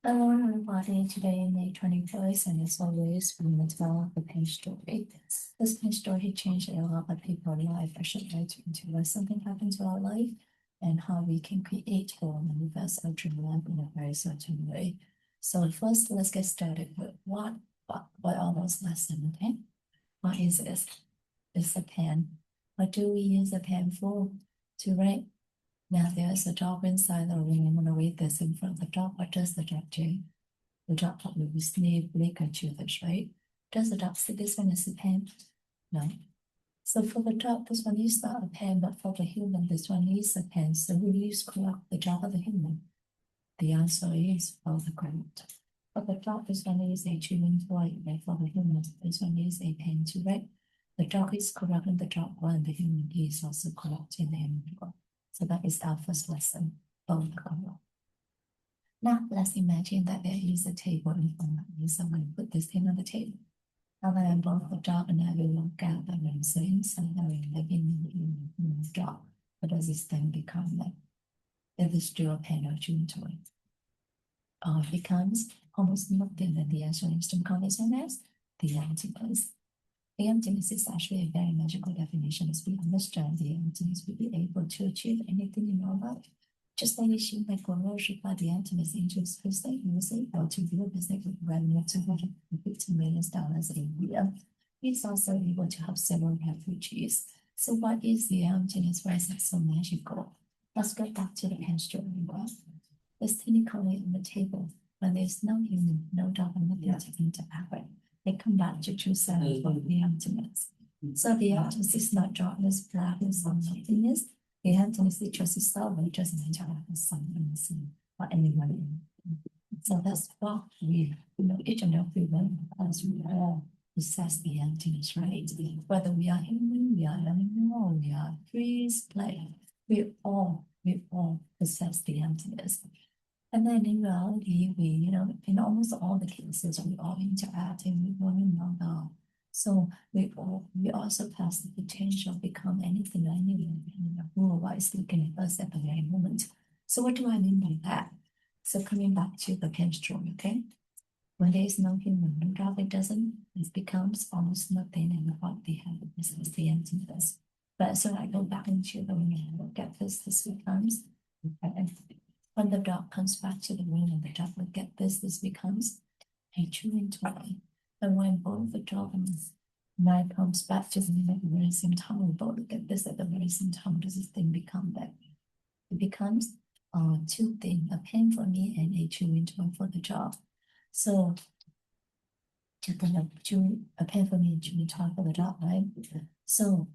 Hello everybody, today May 21st, and as always, we will tell the pain story. This pain story changed a lot of people's life. I should like to why something happened to our life and how we can create or manifest our dream life in a very certain way. So first, let's get started with what are those lessons, okay? What is this? It's a pen. What do we use a pen for? To write. Now there's a dog inside the room. I'm gonna read this in front of the dog. What does the dog do? The dog probably sniff, lick, and chew this, right? Does the dog see this one as a pen? No. So for the dog, this one is not a pen, but for the human, this one is a pen. So who use correct, the dog or the human? The answer is both correct. For the dog, this one is a chewing toy, and for the human, this one is a pen to write. The dog is correct in the dog one, the human is also correct in the human one. So that is our first lesson, both correct. Now let's imagine that there is a table in front of me. So I'm going to put this thing on the table. Now that I'm both the dog and I will look out and I'm saying something like in the dog. What does this thing become like? If it's still a pen or chewing toy? It becomes almost nothing, and the answer is to become as the emptiness. The emptiness is actually a very magical definition. As we understand the emptiness, we'll be able to achieve anything in our life. Just like she might worship by the emptiness into his state, he was able to build a business with revenue of $250 million a year. He's also able to help several refugees. So what is the emptiness? Why is it so magical? Let's get back to the pen story. There's technically on the table, when there's no human, no dog, and nothing to interact with. They come back to true self of the emptiness. So the emptiness is not darkness, blackness, or nothingness. The emptiness is just itself, it doesn't interact with someone or anyone. So that's what we, each and every one of us, we all possess the emptiness, right? Whether we are human, we are animal, we are trees, plant, we all possess the emptiness. And then in reality, we, in almost all the cases, we all interacting with one another. So we also pass the potential to become anything or anyone who are wisely can us at the very moment. So what do I mean by that? So coming back to the chemistry, okay? When there is no human, no dog, it becomes almost nothing, and what they have is the emptiness. But so I go back into the room and look at this becomes, when the dog comes back to the room and the dog look at this becomes a chewing toy. And when both the dog and my comes back to the room at the very same time, we both look at this at the very same time, does this thing become that? It becomes two things, a pen for me and a chewing toy for the dog. So a pen for me and chewing toy for the dog, right? So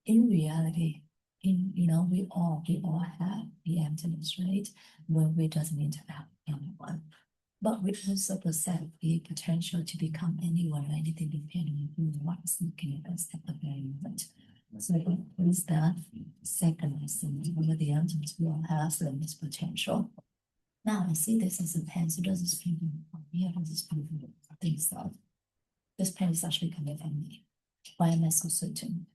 in reality, we all have the emptiness, right? When we doesn't interact with anyone. But we also possess the potential to become anyone or anything depending on who wants looking at us at the very moment. So what is the second lesson? Over the emptiness, we all have this potential. Now I see this as a pen, so does this come from me or does this come from things that this pen is actually coming from me? Why am I so certain?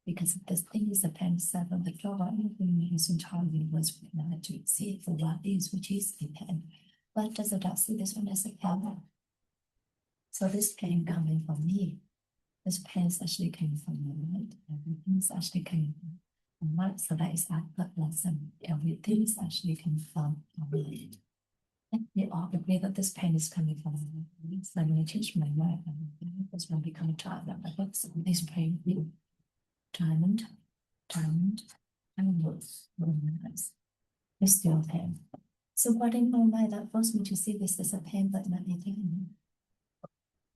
Because this thing is a pen set on the floor, everything is entirely was meant to see it for what it is, which is a pen. But does the dog see this one as a pen? So this pen coming from me. This pen is actually coming from me, right? Everything is actually coming from my, so that is our third lesson. Everything is actually coming from me. We all agree that this pen is coming from me. So I'm going to change my mind. This one become a child. I hope this pen will diamond, and nice. It's still a pen. So what in my mind that forced me to see this as a pen, but not a pen.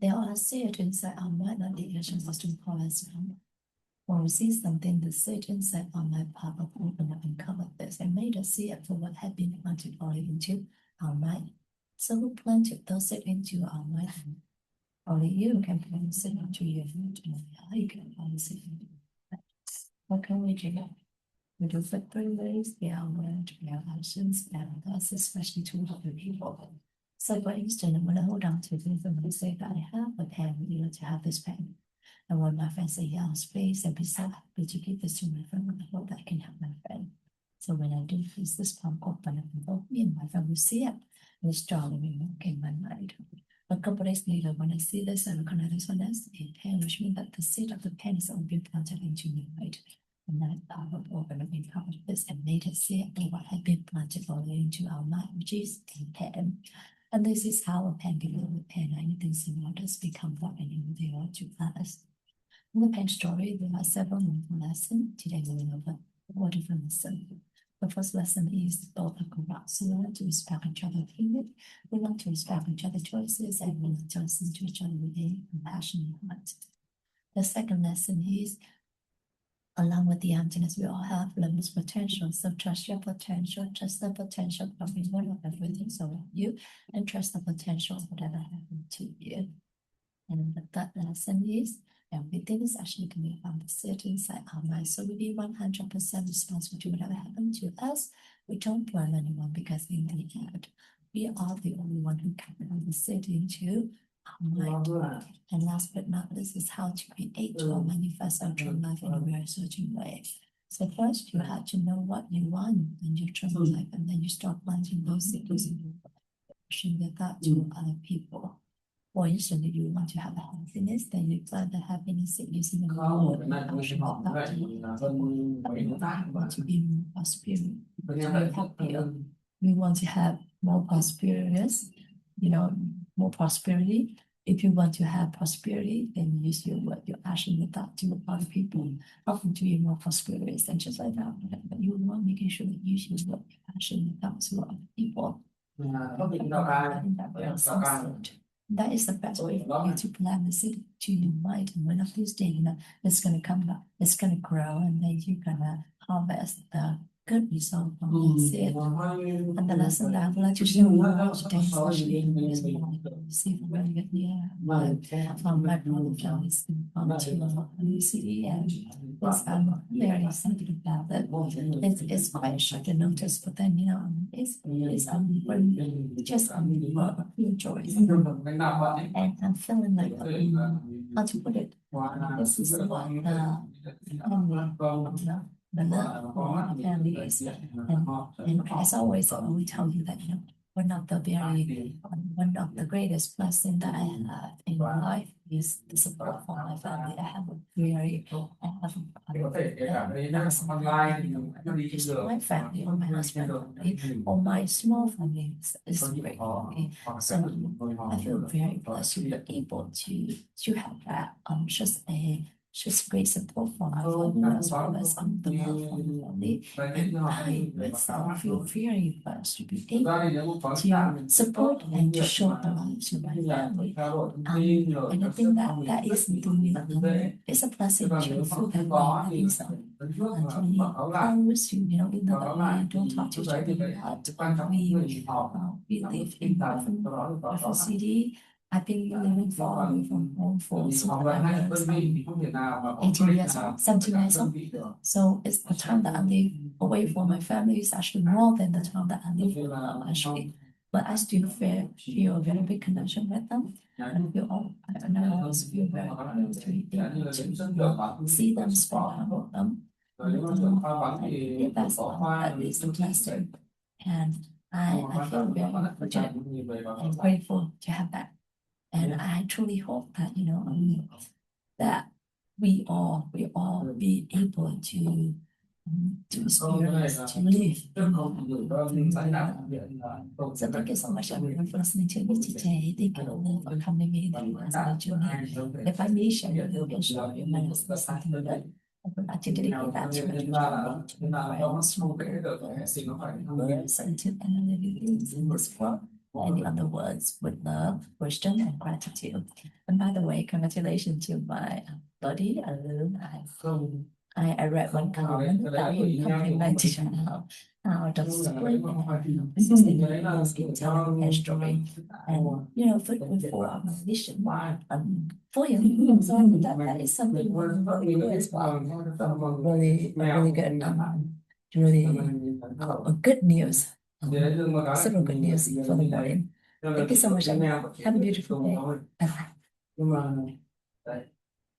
There are sit inside our mind that the actions is to call us from. Or see something that sit inside our mind, pop up, open up, and cover this, and made us see it for what had been planted already into our mind. So who planted those it into our mind? Only you can plant it into your mind, and I can plant it into. What can we do? We do it 3 ways: we are word, we are actions, and thus especially to other people. So for instance, I'm going to hold on to this and say that I have a pen, you know, to have this pen. And when my friend say, yes, please, I'd be so happy to give this to my friend. I hope I can help my friend. So when I do this palm open up, both me and my friend will see it. was strongly in my mind. A couple days later, when I see this and recognize this as a pen, which means that the seed of the pen is all being planted into my mind. And that our organ being part of this and made it see what had been planted already into our mind, which is a pen. And this is how a pen becomes a pen. Anything similar does become what anyone they are to us. In the pen story, there are several meaningful lessons. Today we will learn 4 different lessons. The first lesson is both are correct. So we learn to respect each other's opinion, we learn to respect each other's choices, and we learn to listen to each other with a compassionate heart. The second lesson is, along with the emptiness we all have, limitless potential. So trust your potential, trust the potential of everyone, of everything's around you, and trust the potential of whatever happened to you. And the third lesson is, everything is actually coming from the sit inside our mind. So we be 100% responsible to whatever happened to us. We don't blame anyone because in the end, we are the only one who can the sit into our mind. And last but not least is how to create or manifest our true life in a very certain way. So first you have to know what you want in your true life, and then you start planting those seeds and pushing that to other people. For instance, if you want to have happiness, then you plant the happiness using a word. You want to be more prosperous, to be happier. We want to have more prosperous, more prosperity. If you want to have prosperity, then you use your word, your action, your thought to other people, helping to be more prosperous. And just like that, whatever you want, making sure that you use your word, your action, your thoughts to other people. That is the best way for you to plan the seed to your mind. And one of these days, it's going to come back, it's going to grow, and then you're going to harvest the good result from that seed. And the lesson that I would like to share with you today is actually is receive a really good from my brother families from the city, and yes, I'm very excited about that. It's quite short to notice, but then it's just pure joy. And I'm feeling like how to put it. This is what the love for our family is. And as always, I will tell you that one of the greatest blessing that I have in my life is the support from my family. I have my family or my husband family or my small family is great for me. So I feel very blessed to be able to have that just great support from my family as well as the love from the family. And I myself feel very blessed to be able to support and to show the love to my family. And I think that is something it's a blessing to feel that way, having some close, even though we don't talk to each other a lot, we live in different city. I've been living far away from home for since I was 18 years old, 17 years old. So it's the time that I live away from my family is actually more than the time that I live actually. But I still feel a very big connection with them. And I always feel very close to be able to see them, spend time with them. That's all. That is a blessing. And I feel very fortunate and grateful to have that. And I truly hope that that we all be able to experience, to live. So thank you so much everyone for listening to me today. Thank you all for coming in and listening to me. If I may share your story, you might have something that I would like to dedicate that to my friends, and to any living things in this world. In other words, with love, wisdom, and gratitude. And by the way, congratulations to my buddy, Alun. I read one comment that he complimented how the story and 16 years in telling a story. And for our vision, for him. So that is something really good as well. Really good, really good news. Several good news for the morning. Thank you so much. Have a beautiful day. Bye bye.